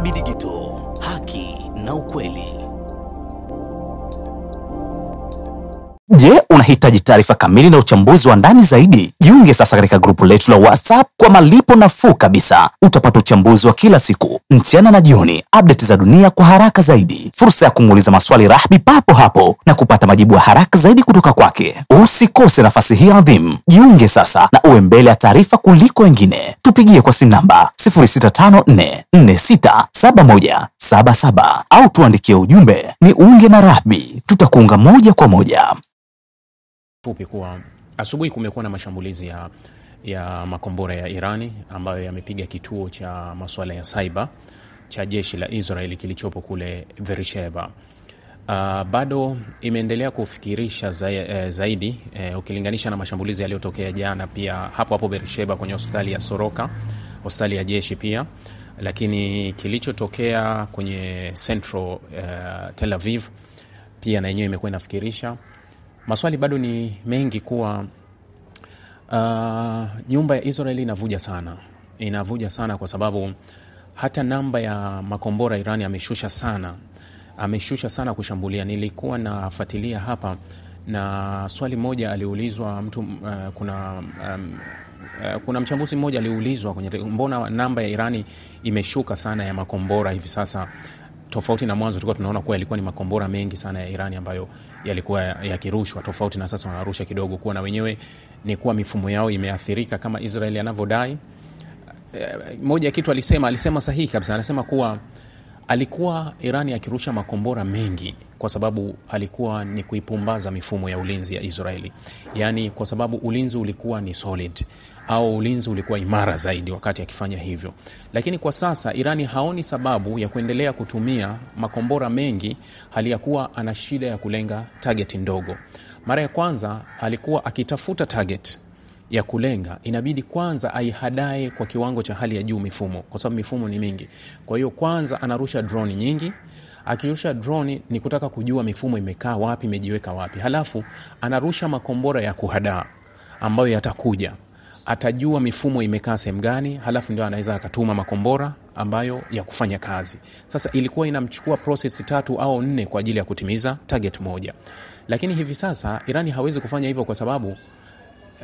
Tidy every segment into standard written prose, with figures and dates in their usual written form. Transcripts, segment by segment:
Rahby Digital, haki na ukweli. Je, unahitaji taarifa kamili na uchambuzi wa ndani zaidi? Jiunge sasa katika grupu letu la WhatsApp kwa malipo nafuu kabisa. Utapata uchambuzi wa kila siku, mchana na jioni, update za dunia kwa haraka zaidi, fursa ya kumuuliza maswali Rahby papo hapo na kupata majibu ya haraka zaidi kutoka kwake. Usikose nafasi hii adhimu. Jiunge sasa na uwe mbele ya taarifa kuliko wengine. Tupigie kwa simu namba 0654467177 au tuandikie ujumbe ni unge na Rahby. Tutakuunga moja kwa moja. Fupi kuwa asubuhi kumekuwa na mashambulizi ya makombora ya Irani ambayo yamepiga kituo cha masuala ya cyber cha jeshi la Israeli kilichopo kule Beersheba. Bado imeendelea kufikirisha zaidi ukilinganisha na mashambulizi yaliyotokea jana pia hapo Beersheba kwenye hospitali ya Soroka, hospitali ya jeshi pia, lakini kilichotokea kwenye Central Tel Aviv pia na yenyewe imekuwa inafikirisha. Maswali bado ni mengi kuwa nyumba ya Israeli inavuja sana kwa sababu hata namba ya makombora Irani ameshusha sana kushambulia. Nilikuwa nafuatilia hapa na swali moja aliulizwa mtu kuna mchambuzi mmoja aliulizwa mbona namba ya Irani imeshuka sana ya makombora hivi sasa, tofauti na mwanzo tulikuwa tunaona kuwa ilikuwa ni makombora mengi sana ya Irani ambayo yalikuwa yakirushwa, tofauti na sasa wanarusha kidogo, kuwa na wenyewe ni kuwa mifumo yao imeathirika kama Israeli anavyodai. Moja kitu alisema sahihi kabisa, anasema kuwa alikuwa Irani akirusha makombora mengi kwa sababu alikuwa ni kuipumbaza mifumo ya ulinzi ya Israeli. Yani kwa sababu ulinzi ulikuwa ni solid au ulinzi ulikuwa imara zaidi wakati akifanya hivyo. Lakini kwa sasa Irani haoni sababu ya kuendelea kutumia makombora mengi hali ya kuwa ana shida ya kulenga target ndogo. Mara ya kwanza alikuwa akitafuta target ya kulenga, inabidi kwanza aihadae kwa kiwango cha hali ya juu mifumo, kwa sababu mifumo ni mingi. Kwa hiyo kwanza anarusha drone nyingi. Akirusha drone ni kutaka kujua mifumo imekaa wapi, imejiweka wapi. Halafu anarusha makombora ya kuhadaa ambayo yatakuja, atajua mifumo imekaa sehemu gani, halafu ndio anaweza akatuma makombora ambayo ya kufanya kazi. Sasa ilikuwa inamchukua process 3 au 4 kwa ajili ya kutimiza target moja. Lakini hivi sasa Irani hawezi kufanya hivyo kwa sababu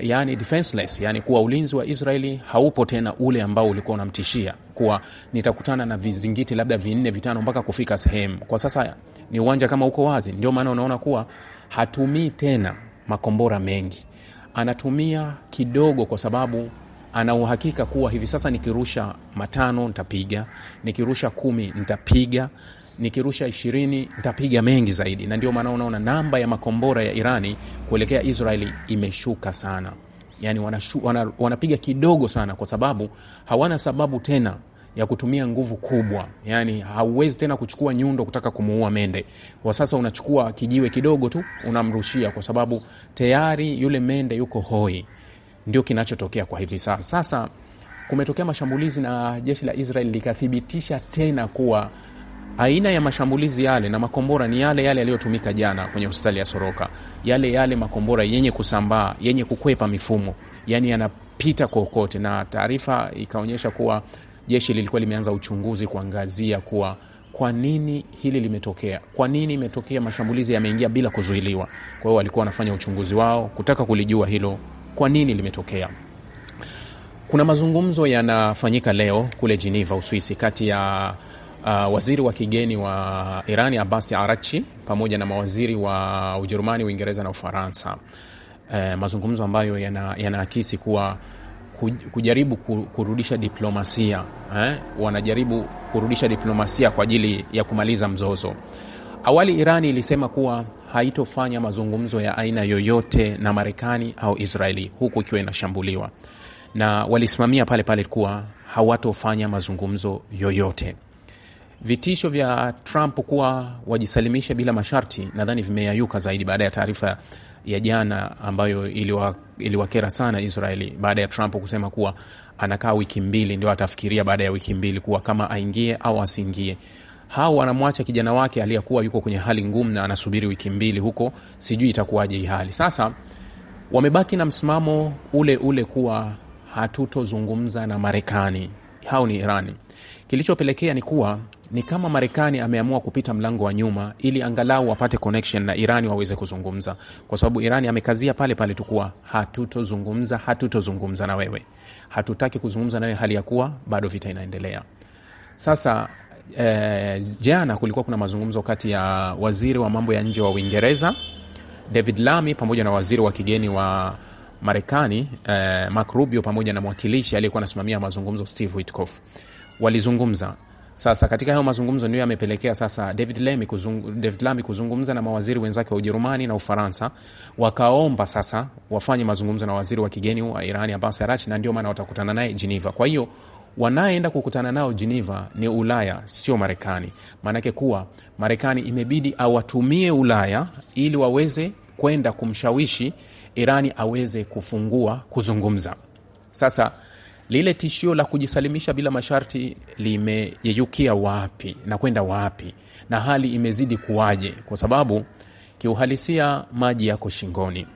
yani defenseless, yani kuwa ulinzi wa Israeli haupo tena ule ambao ulikuwa unamtishia kuwa nitakutana na vizingiti labda 4-5 mpaka kufika sehemu. Kwa sasa ni uwanja kama uko wazi. Ndio maana unaona kuwa hatumii tena makombora mengi, anatumia kidogo kwa sababu ana uhakika kuwa hivi sasa nikirusha 5 nitapiga, nikirusha 10 nitapiga, nikirusha 20 nitapiga mengi zaidi. Na ndio maana unaona namba ya makombora ya Irani kuelekea Israeli imeshuka sana. Yani wanapiga kidogo sana kwa sababu hawana sababu tena ya kutumia nguvu kubwa. Yani hauwezi tena kuchukua nyundo kutaka kumuua mende. Kwa sasa unachukua kijiwe kidogo tu unamrushia kwa sababu tayari yule mende yuko hoi. Ndio kinachotokea kwa hivi sasa. Sasa kumetokea mashambulizi na jeshi la Israeli likathibitisha tena kuwa aina ya mashambulizi yale na makombora ni yale yaliyotumika jana kwenye hospitali ya Soroka. Yale makombora yenye kusambaa, yenye kukwepa mifumo, yani yanapita kokote. Na taarifa ikaonyesha kuwa jeshi lilikuwa limeanza uchunguzi kuangazia kuwa kwa nini hili limetokea. Kwa nini imetokea mashambulizi yameingia bila kuzuiliwa. Kwa hiyo walikuwa wanafanya uchunguzi wao kutaka kulijua hilo kwa nini limetokea. Kuna mazungumzo yanafanyika leo kule Geneva, Uswisi, kati ya waziri wa kigeni wa Irani Abbas Araghchi pamoja na mawaziri wa Ujerumani, Uingereza na Ufaransa. Mazungumzo ambayo yanaakisi kuwa kujaribu kurudisha diplomasia, wanajaribu kurudisha diplomasia kwa ajili ya kumaliza mzozo. Awali Irani ilisema kuwa haitofanya mazungumzo ya aina yoyote na Marekani au Israeli huku ikiwa inashambuliwa, na walisimamia pale kuwa hawatofanya mazungumzo yoyote. Vitisho vya Trump kuwa wajisalimishe bila masharti nadhani vimeyayuka zaidi baada ya taarifa ya jana ambayo iliwakera sana Israeli, baada ya Trump kusema kuwa anakaa wiki 2 ndio atafikiria baada ya wiki 2 kuwa kama aingie au asiingie. Hao wanamwacha kijana wake aliyekuwa yuko kwenye hali ngumu na anasubiri wiki 2 huko, sijui itakuwaje hii hali. Sasa wamebaki na msimamo ule kuwa hatutozungumza na Marekani. Hao ni Irani. Kilichopelekea ni kuwa ni kama Marekani ameamua kupita mlango wa nyuma ili angalau wapate connection na Irani waweze kuzungumza, kwa sababu Irani amekazia pale pale tu kuwa hatutozungumza na wewe, hatutaki kuzungumza na wewe, hali ya kuwa bado vita inaendelea. Sasa jana kulikuwa kuna mazungumzo kati ya waziri wa mambo ya nje wa Uingereza David Lammy pamoja na waziri wa kigeni wa Marekani Mark Rubio pamoja na mwakilishi aliyekuwa anasimamia mazungumzo Steve Witkoff. Walizungumza. Sasa katika hayo mazungumzo ndio yamepelekea sasa David Lammy kuzungumza na mawaziri wenzake wa Ujerumani na Ufaransa, wakaomba sasa wafanye mazungumzo na waziri wa kigeni wa Irani Abbas Araghchi, na ndio maana watakutana naye Geneva. Kwa hiyo wanaenda kukutana nao Geneva ni Ulaya, sio Marekani. Maana yake kuwa Marekani imebidi awatumie Ulaya ili waweze kwenda kumshawishi Irani aweze kufungua kuzungumza. Sasa lile tishio la kujisalimisha bila masharti limeyeyukia wapi na kwenda wapi, na hali imezidi kuwaje? Kwa sababu kiuhalisia maji yako shingoni.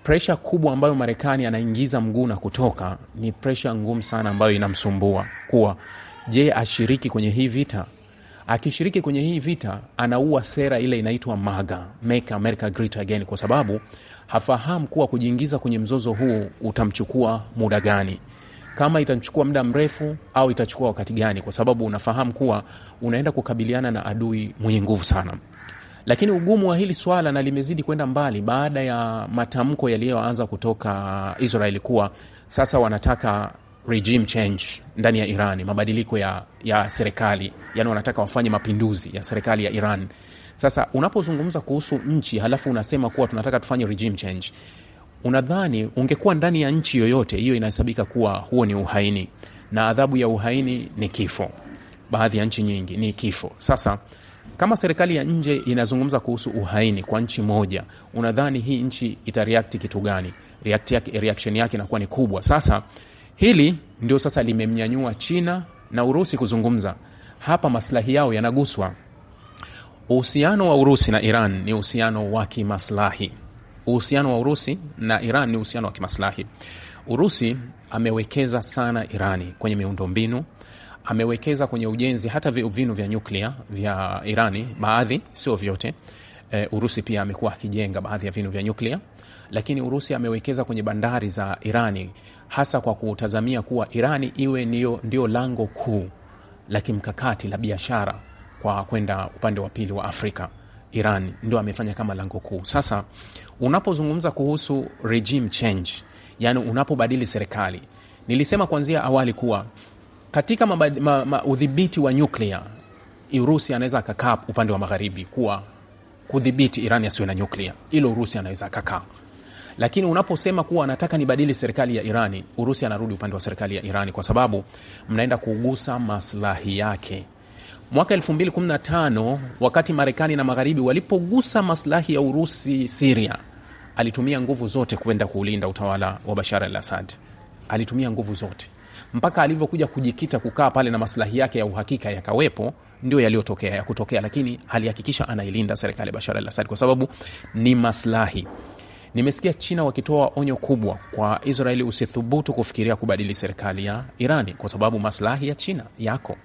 Pressure kubwa ambayo Marekani anaingiza mguu na kutoka ni pressure ngumu sana ambayo inamsumbua kuwa je, ashiriki kwenye hii vita? Akishiriki kwenye hii vita anaua sera ile inaitwa MAGA, Make America Great Again, kwa sababu hafahamu kuwa kujiingiza kwenye mzozo huu utamchukua muda gani, kama itachukua muda mrefu au itachukua wakati gani, kwa sababu unafahamu kuwa unaenda kukabiliana na adui mwenye nguvu sana. Lakini ugumu wa hili swala na limezidi kwenda mbali baada ya matamko yaliyoanza kutoka Israeli kuwa sasa wanataka regime change ndani ya Iran, mabadiliko ya serikali, yani wanataka wafanye mapinduzi ya serikali ya Iran. Sasa unapozungumza kuhusu nchi halafu unasema kuwa tunataka tufanye regime change, unadhani ungekuwa ndani ya nchi yoyote hiyo inahesabika kuwa huo ni uhaini, na adhabu ya uhaini ni kifo. Baadhi ya nchi nyingi ni kifo. Sasa kama serikali ya nje inazungumza kuhusu uhaini kwa nchi moja, unadhani hii nchi itareact kitu gani? Reaction yake inakuwa ni kubwa. Sasa hili ndio sasa limemnyanyua China na Urusi kuzungumza. Hapa maslahi yao yanaguswa. Uhusiano wa Urusi na Iran ni uhusiano wa kimaslahi. Uhusiano wa Urusi na Iran ni uhusiano wa kimaslahi. Urusi amewekeza sana Irani kwenye miundombinu, amewekeza kwenye ujenzi hata vinu vya nyuklia vya Irani, baadhi, sio vyote. Urusi pia amekuwa akijenga baadhi ya vinu vya nyuklia, lakini Urusi amewekeza kwenye bandari za Irani hasa kwa kutazamia kuwa Irani iwe ndio lango kuu la kimkakati la biashara kwa kwenda upande wa pili wa Afrika. Iran ndio amefanya kama lango kuu. Sasa unapozungumza kuhusu regime change, yani unapobadili serikali, nilisema kuanzia awali kuwa katika udhibiti wa nyuklia Urusi anaweza akakaa upande wa magharibi kuwa kudhibiti Iran asiwe na nyuklia, ilo Urusi anaweza akakaa. Lakini unaposema kuwa anataka nibadili serikali ya Irani, Urusi anarudi upande wa serikali ya Irani, kwa sababu mnaenda kugusa maslahi yake. Mwaka 2015 wakati Marekani na magharibi walipogusa maslahi ya Urusi Syria, alitumia nguvu zote kwenda kuulinda utawala wa Bashar al-Assad. Alitumia nguvu zote mpaka alivyokuja kujikita kukaa pale na maslahi yake ya uhakika yakawepo, ndio yaliyotokea ya kutokea, lakini alihakikisha anailinda serikali ya Bashar al-Assad kwa sababu ni maslahi. Nimesikia China wakitoa onyo kubwa kwa Israeli, usithubutu kufikiria kubadili serikali ya Irani kwa sababu maslahi ya China yako.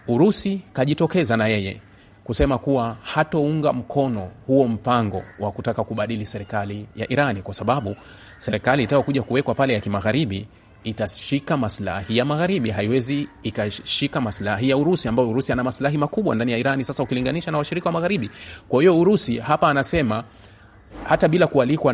Urusi kajitokeza na yeye kusema kuwa hatounga mkono huo mpango wa kutaka kubadili serikali ya Irani, kwa sababu serikali itakuja kuwekwa pale ya kimagharibi itashika maslahi ya magharibi, haiwezi ikashika maslahi ya Urusi, ambao Urusi ana maslahi makubwa ndani ya Irani sasa ukilinganisha na washirika wa magharibi. Kwa hiyo Urusi hapa anasema hata bila kualikwa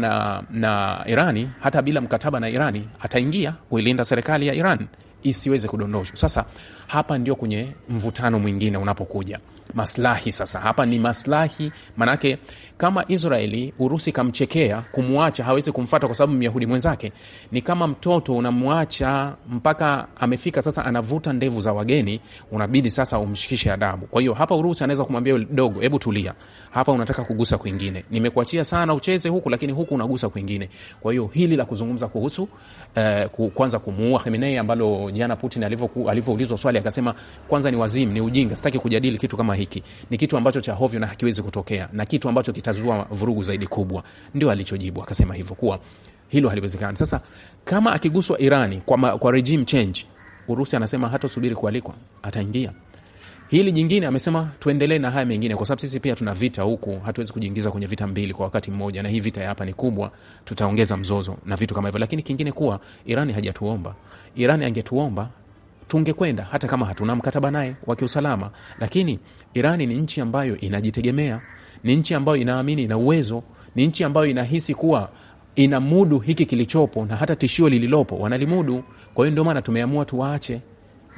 na Irani, hata bila mkataba na Irani, ataingia kuilinda serikali ya Iran isiweze kudondoshwa. Sasa hapa ndio kwenye mvutano mwingine unapokuja. Maslahi sasa. Hapa ni maslahi, manake kama Israeli Urusi kamchekea kumuacha hawezi kumfuata kwa sababu Myahudi mwenzake, ni kama mtoto unamuacha mpaka amefika sasa anavuta ndevu za wageni, unabidi sasa umshikishe adabu. Kwa hiyo hapa Urusi anaweza kumwambia dogo, hebu tulia. Hapa unataka kugusa kwingine. Nimekuachia sana ucheze huku, lakini huku unagusa kwingine. Kwa hiyo hili la kuzungumza kuhusu kwanza kumuua Khamenei, ambalo jana Putin alivyoulizwa swali akasema kwanza ni wazimu, ni ujinga, sitaki kujadili kitu kama hiki. Ni kitu ambacho cha hovyo na hakiwezi kutokea, na kitu ambacho kitazua vurugu zaidi kubwa. Ndio alichojibu, akasema hivyo kuwa hilo haliwezekani. Sasa kama akiguswa Irani kwa regime change, Urusi anasema hata subiri kualikwa, ataingia. Hili jingine amesema tuendelee na haya mengine, kwa sababu sisi pia tuna vita huku, hatuwezi kujiingiza kwenye vita mbili kwa wakati mmoja, na hii vita hapa ni kubwa, tutaongeza mzozo na vitu kama hivyo. Lakini kingine kuwa Irani hajatuomba. Irani angetuomba tungekwenda, hata kama hatuna mkataba naye wa kiusalama. Lakini Irani ni nchi ambayo inajitegemea, ni nchi ambayo inaamini ina uwezo, ni nchi ambayo inahisi kuwa ina mudu hiki kilichopo, na hata tishio lililopo wanalimudu. Kwa hiyo ndio maana tumeamua tuwaache.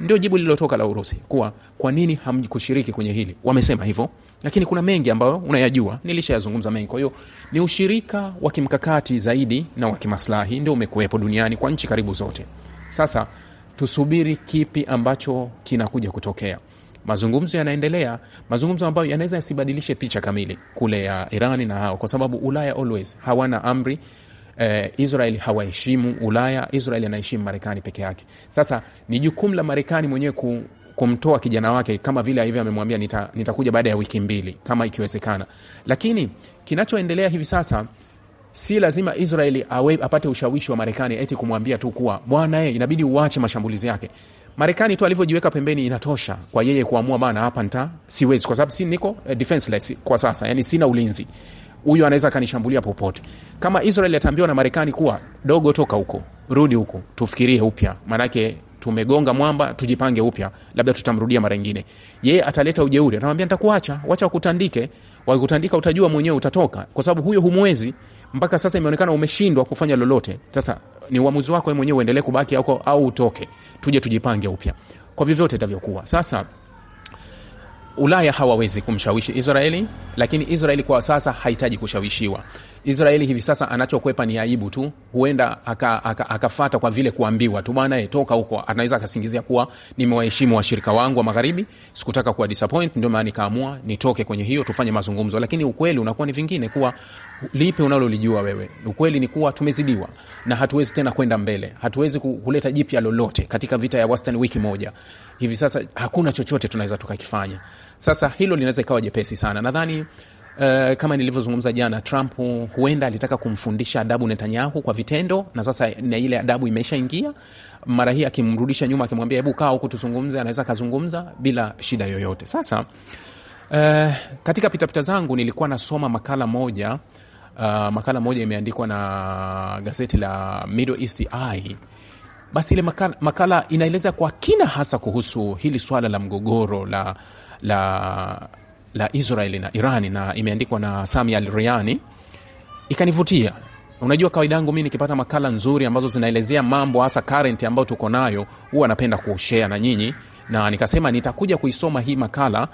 Ndio jibu lililotoka la Urusi kuwa kwa nini hamkushiriki kwenye hili. Wamesema hivyo, lakini kuna mengi ambayo unayajua, nilishayazungumza mengi. Kwa hiyo ni ushirika wa kimkakati zaidi na wa kimaslahi ndio umekuwepo duniani kwa nchi karibu zote. Sasa tusubiri kipi ambacho kinakuja kutokea. Mazungumzo yanaendelea, mazungumzo ambayo yanaweza yasibadilishe picha kamili kule ya Irani na hao, kwa sababu Ulaya always hawana amri. Israeli hawaheshimu Ulaya, Israeli anaheshimu Marekani peke yake. Sasa ni jukumu la Marekani mwenyewe kumtoa kijana wake, kama vile hivi amemwambia nitakuja baada ya wiki 2 kama ikiwezekana. Lakini kinachoendelea hivi sasa, si lazima Israeli apate ushawishi wa Marekani eti kumwambia tu kuwa bwana inabidi uache mashambulizi yake. Marekani tu alivyojiweka pembeni inatosha kwa yeye kuamua bana hapa siwezi, kwa sababu si niko defenseless kwa sasa, yani sina ulinzi. Huyo anaweza kanishambulia popote. Kama Israeli ataambiwa na Marekani kuwa dogo, toka huko, rudi huko, tufikirie upya, maana yake tumegonga mwamba, tujipange upya, labda tutamrudia mara nyingine. Yeye ataleta ujeuri, anamwambia nitakuacha, wacha wakutandike, wakutandika utajua mwenyewe utatoka, kwa sababu huyo humwezi. Mpaka sasa imeonekana umeshindwa kufanya lolote. Sasa ni uamuzi wako wewe mwenyewe, uendelee kubaki huko au utoke, tuje tujipange upya. Kwa vyovyote itavyokuwa. Sasa Ulaya hawawezi kumshawishi Israeli, lakini Israeli kwa sasa hahitaji kushawishiwa. Israeli hivi sasa anachokwepa ni aibu tu. Huenda akafuata kwa vile kuambiwa tu bwana toka huko, anaweza akasingizia kuwa nimewaheshimu washirika wangu wa magharibi, sikutaka kuwa disappoint, ndio maana nikaamua nitoke kwenye hiyo, tufanye mazungumzo. Lakini ukweli unakuwa ni vingine, kuwa lipi unalolijua wewe. Ukweli ni kuwa tumezidiwa na hatuwezi tena kwenda mbele. Hatuwezi kuleta jipya lolote katika vita ya wastani wiki moja. Hivi sasa hakuna chochote tunaweza tukakifanya. Sasa hilo linaweza ikawa jepesi sana. Nadhani kama nilivyozungumza jana, Trump huenda alitaka kumfundisha adabu Netanyahu kwa vitendo, na sasa na ile adabu imeshaingia. Mara hii akimrudisha nyuma, akimwambia hebu kaa huko tuzungumze, anaweza kazungumza bila shida yoyote. Sasa katika pitapita zangu nilikuwa nasoma makala moja imeandikwa na gazeti la Middle East Eye. Basi ile makala inaeleza kwa kina hasa kuhusu hili swala la mgogoro la Israeli na Irani, na imeandikwa na Sami Al-Riani. Ikanivutia. Unajua kawaida yangu mimi nikipata makala nzuri ambazo zinaelezea mambo hasa current ambayo tuko nayo, huwa napenda kushare na nyinyi, na nikasema nitakuja kuisoma hii makala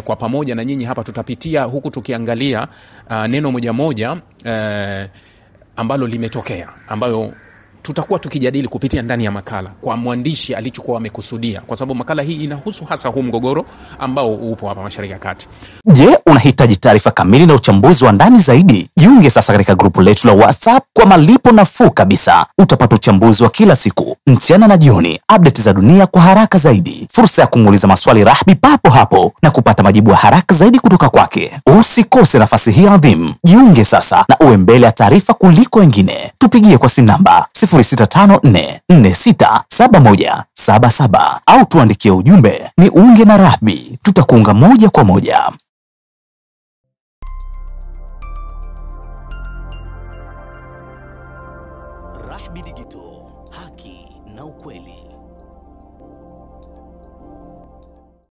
kwa pamoja na nyinyi hapa. Tutapitia huku tukiangalia neno moja moja ambalo limetokea, ambayo tutakuwa tukijadili kupitia ndani ya makala kwa mwandishi alichokuwa amekusudia, kwa sababu makala hii inahusu hasa huu mgogoro ambao upo hapa Mashariki ya Kati. Je, unahitaji taarifa kamili na uchambuzi wa ndani zaidi? Jiunge sasa katika grupu letu la WhatsApp kwa malipo nafuu kabisa. Utapata uchambuzi wa kila siku, mchana na jioni, update za dunia kwa haraka zaidi, fursa ya kumuuliza maswali Rahbi papo hapo na kupata majibu ya haraka zaidi kutoka kwake. Usikose nafasi hii adhimu. Jiunge sasa na uwe mbele ya taarifa kuliko wengine. Tupigie kwa simu namba 0654467177 au tuandikie ujumbe ni unge na Rahbi. Tutakuunga moja kwa moja. Rahbi Digital, haki na ukweli.